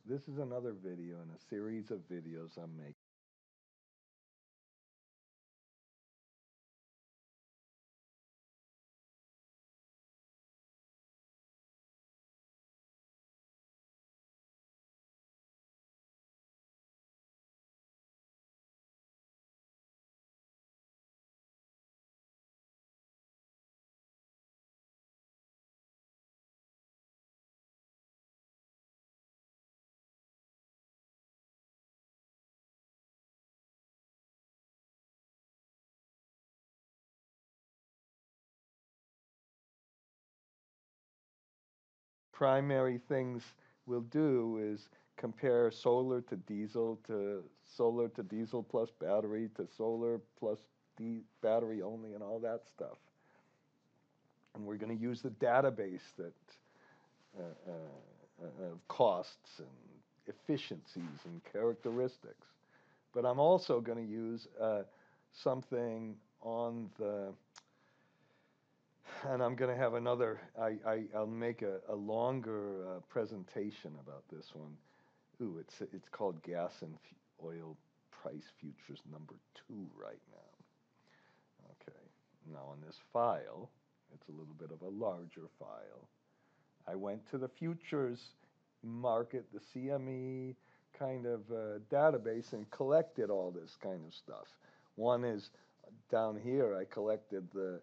This is another video in a series of videos I'm making. Primary things we'll do is compare solar to diesel plus battery to solar plus battery only and all that stuff. And we're going to use the database that of costs and efficiencies and characteristics. But I'm also going to use something on the, and I'm going to have another, I'll make a longer presentation about this one. Ooh, it's called gas and oil price futures number 2 right now. Okay, now on this file, it's a little bit of a larger file. I went to the futures market, the CME kind of database, and collected all this kind of stuff. One is down here. I collected the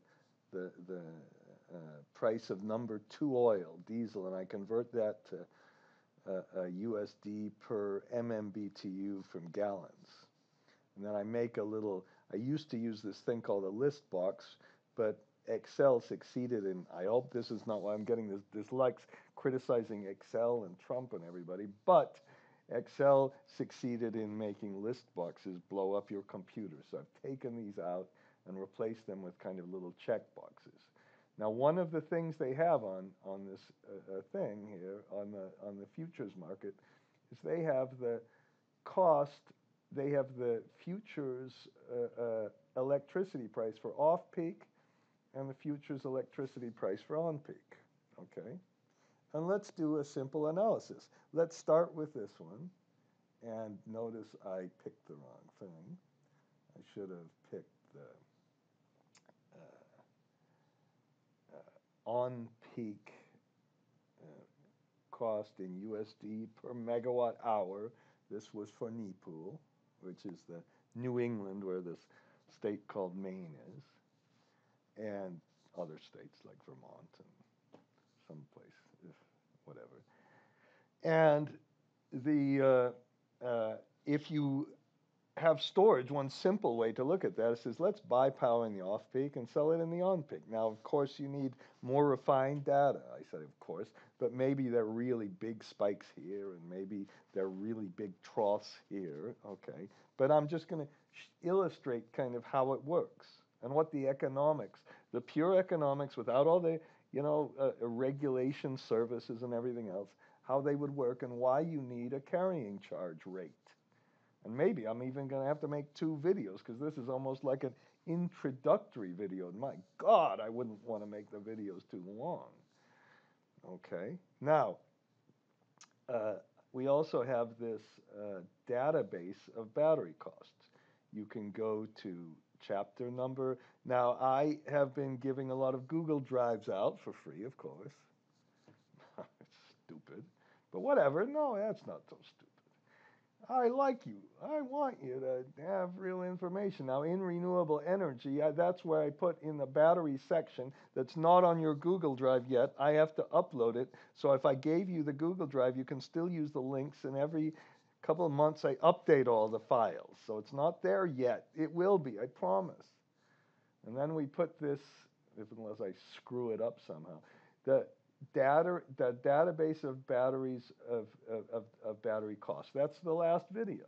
price of number 2 oil, diesel, and I convert that to USD per MMBTU from gallons. And then I make a little. I used to use this thing called a list box, but Excel succeeded in. I hope this is not why I'm getting this likes criticizing Excel and Trump and everybody, but Excel succeeded in making list boxes blow up your computer. So I've taken these out and replaced them with kind of little check boxes. Now, one of the things they have on this thing here on the futures market is they have the cost. They have the futures electricity price for off peak and the futures electricity price for on peak. Okay, and let's do a simple analysis. Let's start with this one, and notice I picked the wrong thing. I should have picked the on peak cost in USD per megawatt hour. This was for NEPOOL, which is the New England, where this state called Maine is, and other states like Vermont and someplace, whatever. And if you have storage, one simple way to look at that is let's buy power in the off peak and sell it in the on peak. Now, of course, you need more refined data. I said, of course, but maybe there are really big spikes here and maybe there are really big troughs here. Okay, but I'm just going to illustrate kind of how it works and what the economics, the pure economics without all the regulation services and everything else, how they would work and why you need a carrying charge rate. And maybe I'm even going to have to make 2 videos because this is almost like an introductory video. My God, I wouldn't want to make the videos too long. Okay. Now, we also have this database of battery costs. You can go to chapter number. Now, I have been giving a lot of Google Drives out for free, of course. It's stupid. But whatever. No, that's not so stupid. I like you. I want you to have real information. Now, in renewable energy, that's where I put in the battery section that's not on your Google Drive yet. I have to upload it. So if I gave you the Google Drive, you can still use the links, and every couple of months I update all the files. So it's not there yet. It will be, I promise. And then we put this, unless I screw it up somehow, the database of batteries of battery costs. That's the last video.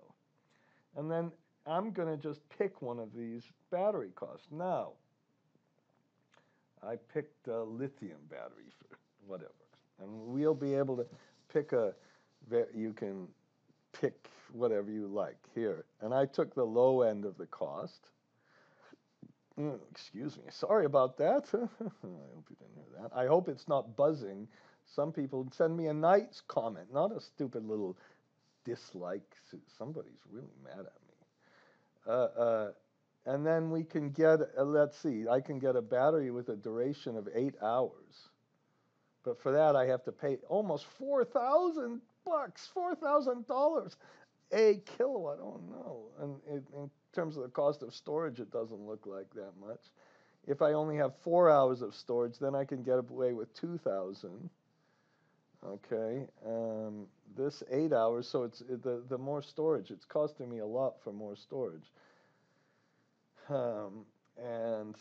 And then I'm going to just pick one of these battery costs. Now, I picked a lithium battery for whatever. And we'll be able to pick you can pick whatever you like here. And I took the low end of the cost. Excuse me. Sorry about that. I hope you didn't hear that. I hope it's not buzzing. Some people send me a nice comment, not a stupid little dislike. Somebody's really mad at me. And then we can get, let's see, I can get a battery with a duration of 8 hours. But for that, I have to pay almost $4,000, $4,000 a kilowatt. Oh no! And in terms of the cost of storage, it doesn't look like that much. If I only have 4 hours of storage, then I can get away with 2,000. Okay, this 8 hours, so it's the more storage. It's costing me a lot for more storage. And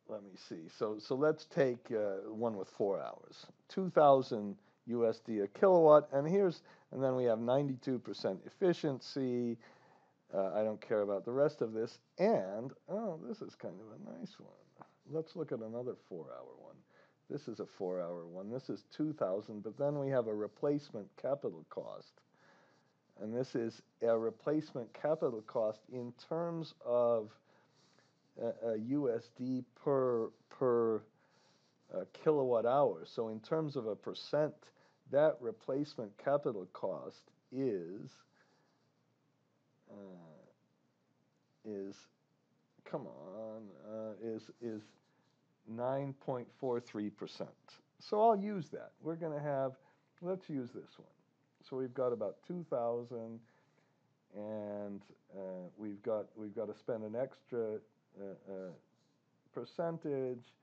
let me see. So let's take one with 4 hours. 2,000 USD a kilowatt, and then we have 92% efficiency. I don't care about the rest of this. And oh, this is kind of a nice one. Let's look at another 4-hour one. This is a 4-hour one. This is 2,000, but then we have a replacement capital cost. And this is a replacement capital cost in terms of USD per kilowatt hour. So in terms of a percent, that replacement capital cost is come on is 9.43%. So I'll use that. We're going to have, let's use this one. So we've got about 2,000, and we've got to spend an extra percentage,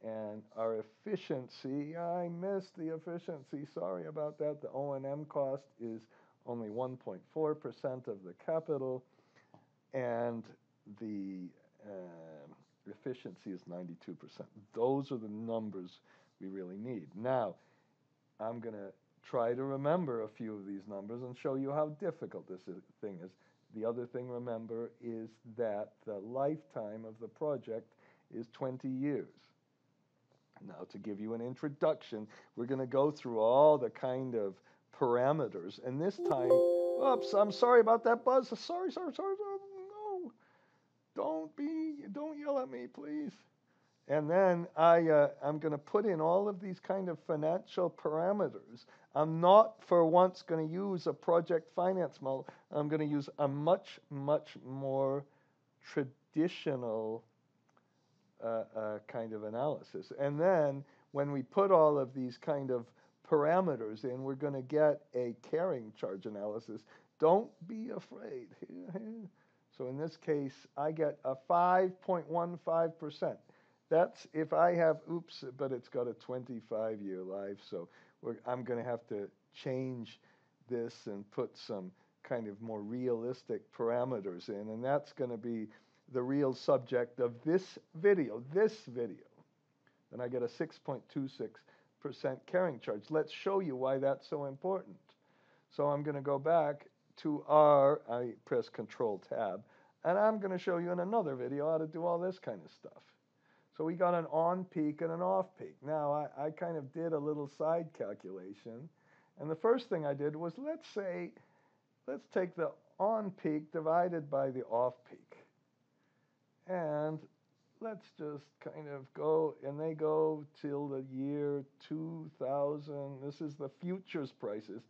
and our efficiency, I missed the efficiency, sorry about that. The O&M cost is only 1.4% of the capital, and the efficiency is 92%. Those are the numbers we really need. Now, I'm going to try to remember a few of these numbers and show you how difficult this thing is. The other thing, remember, is that the lifetime of the project is 20 years. Now, to give you an introduction, we're going to go through all the kind of parameters. And this time, oops, I'm sorry about that buzz. Sorry. No, don't yell at me, please. And then I'm going to put in all of these kind of financial parameters. I'm not for once going to use a project finance model. I'm going to use a much more traditional kind of analysis. And then when we put all of these kind of parameters in, we're going to get a carrying charge analysis. Don't be afraid. So in this case, I get a 5.15%. That's if I have, oops, but it's got a 25-year life, so I'm going to have to change this and put some kind of more realistic parameters in, and that's going to be the real subject of this video. Then I get a 6.26% carrying charge. Let's show you why that's so important. So I'm going to go back to I press Control-Tab, and I'm going to show you in another video how to do all this kind of stuff. So we got an on-peak and an off-peak. Now, I kind of did a little side calculation, and the first thing I did was, let's take the on-peak divided by the off-peak. And let's just kind of go, and they go till the year 2000. This is the futures prices.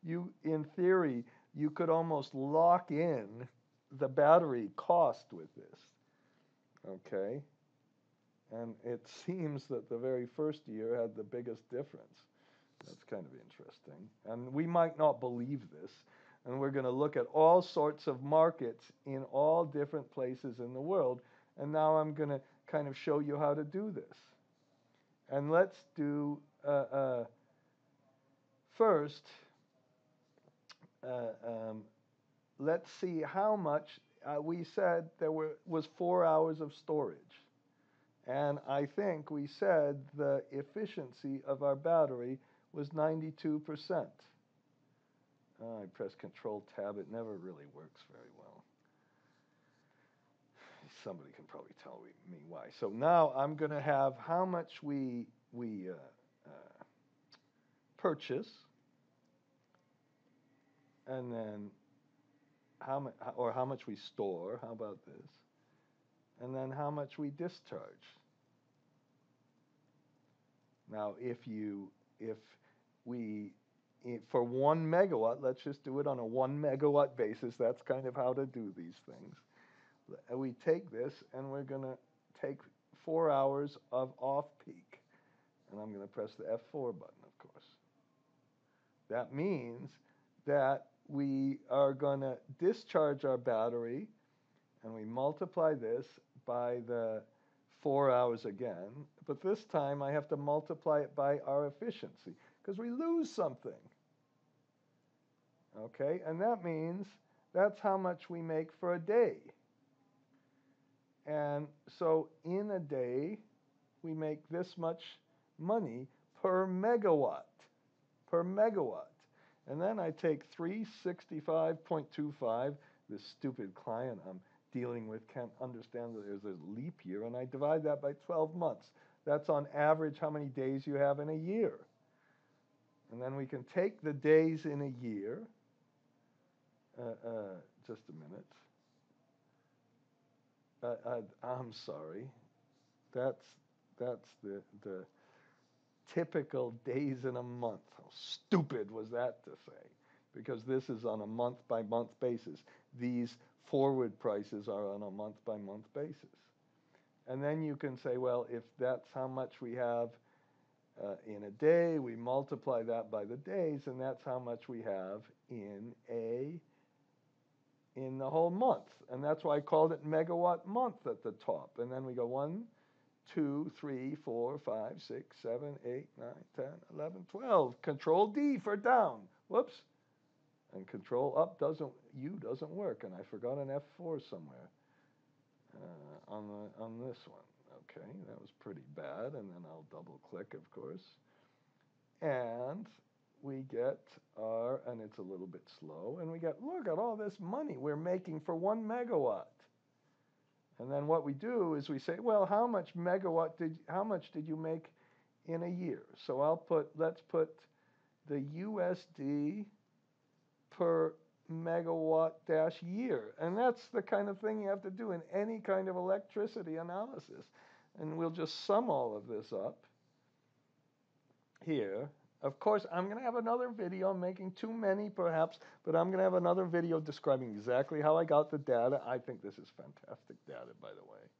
In theory, you could almost lock in the battery cost with this, okay? And it seems that the very first year had the biggest difference. That's kind of interesting. And we might not believe this. And we're going to look at all sorts of markets in all different places in the world. And now I'm going to kind of show you how to do this. And let's do first, let's see how much we said there was 4 hours of storage. And I think we said the efficiency of our battery was 92%. I press Control-Tab. It never really works very well. Somebody can probably tell me why. So now I'm going to have how much we purchase, and then how much we store. How about this? And then how much we discharge. Now, if we for 1 megawatt, let's just do it on a 1 megawatt basis. That's kind of how to do these things. We take this and we're going to take 4 hours of off-peak. And I'm going to press the F4 button, of course. That means that we are going to discharge our battery, and we multiply this by the 4 hours again. But this time I have to multiply it by our efficiency, because we lose something. Okay, and that means that's how much we make for a day. And so in a day, we make this much money per megawatt, And then I take 365.25, this stupid client I'm dealing with can't understand that there's a leap year, and I divide that by 12 months. That's on average how many days you have in a year. And then we can take the days in a year, just a minute. I'm sorry. That's the typical days in a month. How stupid was that to say? Because this is on a month-by-month basis. These forward prices are on a month-by-month basis. And then you can say, well, if that's how much we have in a day, we multiply that by the days, and that's how much we have in the whole month. And that's why I called it megawatt month at the top. And then we go 1, 2, 3, 4, 5, 6, 7, 8, 9, 10, 11, 12. Control D for down. Whoops. And control up doesn't work. And I forgot an F4 somewhere on this one. Okay, that was pretty bad. And then I'll double click, of course. And we get and it's a little bit slow, and we get, look at all this money we're making for 1 megawatt. And then what we do is we say, well, how much did you make in a year? So let's put the USD per megawatt dash year. And that's the kind of thing you have to do in any kind of electricity analysis. And we'll just sum all of this up here. Of course, I'm going to have another video. I'm making too many, perhaps, but I'm going to have another video describing exactly how I got the data. I think this is fantastic data, by the way.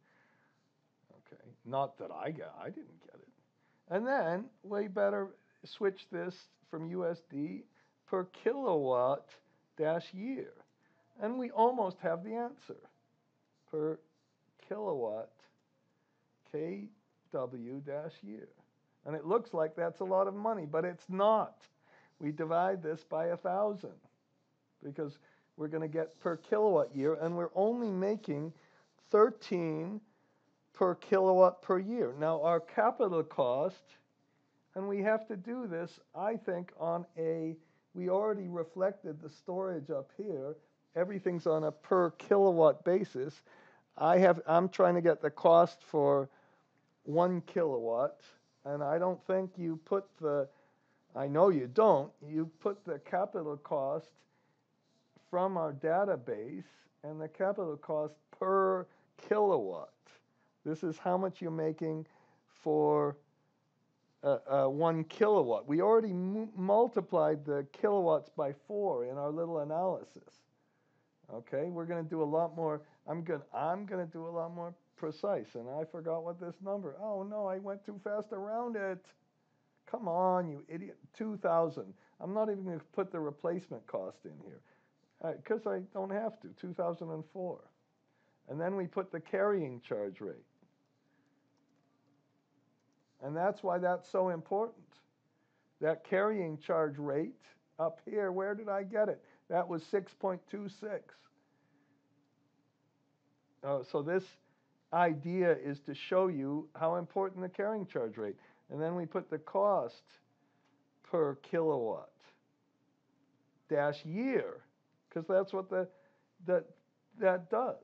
Okay, not that I didn't get it. And then we better switch this from USD per kilowatt dash year. And we almost have the answer. Per kilowatt kW dash year. And it looks like that's a lot of money, but it's not. We divide this by 1,000 because we're going to get per kilowatt year, and we're only making 13 per kilowatt per year. Now, our capital cost, and we have to do this, I think, we already reflected the storage up here. Everything's on a per kilowatt basis. I'm trying to get the cost for 1 kilowatt. And I don't think you put I know you don't, you put the capital cost from our database and the capital cost per kilowatt. This is how much you're making for 1 kilowatt. We already multiplied the kilowatts by 4 in our little analysis. Okay, we're going to do a lot more. I'm going to do a lot more precise, and I forgot what this number. Oh no, I went too fast around it. Come on, you idiot. 2,000. I'm not even going to put the replacement cost in here because I don't have to. 2004. And then we put the carrying charge rate. And that's why that's so important. That carrying charge rate up here, where did I get it? That was 6.26. So this idea is to show you how important the carrying charge rate. And then we put the cost per kilowatt dash year, because that's what that does.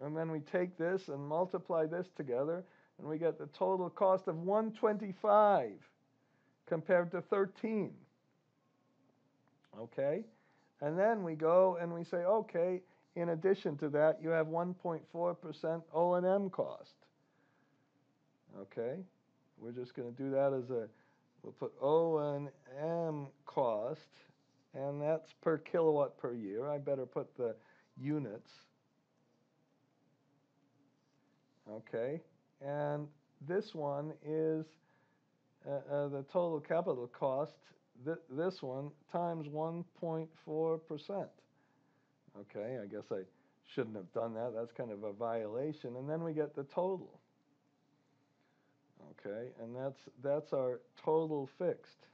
And then we take this and multiply this together, and we get the total cost of 125 compared to 13. Okay? And then we go and we say, okay, in addition to that, you have 1.4% O&M cost. Okay? We're just going to do that as a We'll put O&M cost, and that's per kilowatt per year. I better put the units. Okay, and this one is the total capital cost, this one, times 1.4%. Okay, I guess I shouldn't have done that. That's kind of a violation. And then we get the total. Okay, and that's our total fixed.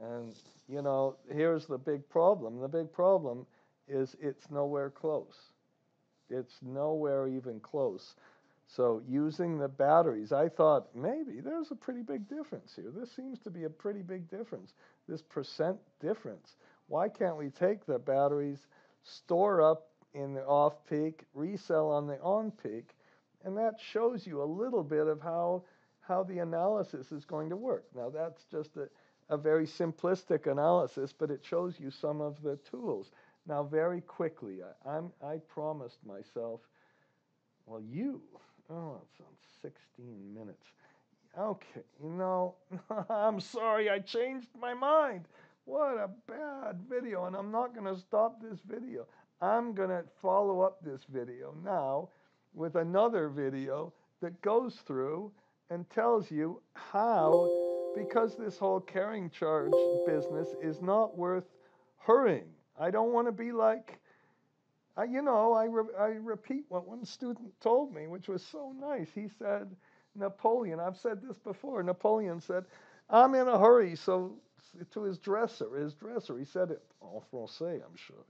And, you know, here's the big problem. The big problem is it's nowhere close. It's nowhere even close. So using the batteries, I thought maybe there's a pretty big difference here. This seems to be a pretty big difference, this percent difference. Why can't we take the batteries, store up in the off-peak, resell on the on-peak, and that shows you a little bit of how the analysis is going to work. Now that's just a very simplistic analysis, but it shows you some of the tools. Now very quickly, I promised myself, well, it's on 16 minutes. Okay, you know, I'm sorry, I changed my mind. What a bad video, and I'm not going to stop this video. I'm going to follow up this video now with another video that goes through and tells you how, because this whole carrying charge business is not worth hurrying. I don't want to be like, I repeat what one student told me, which was so nice. He said, Napoleon, I've said this before, Napoleon said, I'm in a hurry, so to his dresser, he said it en français, I'm sure.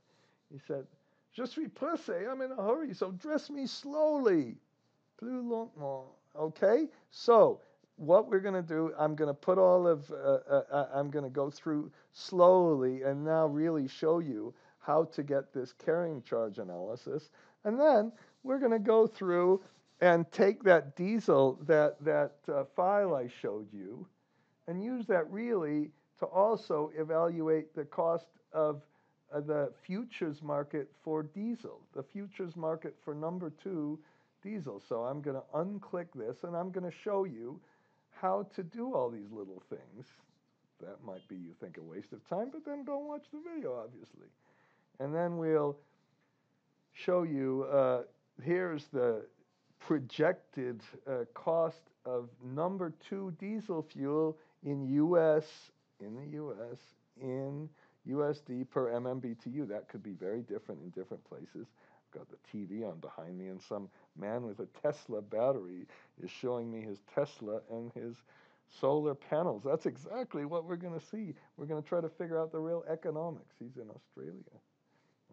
He said, Je suis pressé, I'm in a hurry, so dress me slowly, plus lentement. Okay? So, what we're going to do, I'm going to put I'm going to go through slowly and now really show you how to get this carrying charge analysis. And then we're going to go through and take that diesel, that file I showed you, and use that really to also evaluate the cost of the futures market for diesel, the futures market for number 2 diesel. So I'm going to unclick this, and I'm going to show you how to do all these little things. That might be, you think, a waste of time, but then don't watch the video, obviously. And then we'll show you, here's the projected cost of number 2 diesel fuel in the U.S., in USD per MMBTU. That could be very different in different places. I've got the TV on behind me, and some man with a Tesla battery is showing me his Tesla and his solar panels. That's exactly what we're going to see. We're going to try to figure out the real economics. He's in Australia.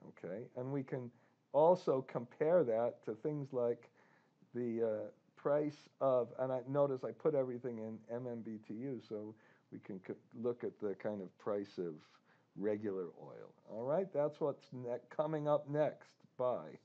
Okay, and we can also compare that to things like the price of, and notice I put everything in MMBTU, so we can look at the kind of price of regular oil. All right, that's what's coming up next. Bye.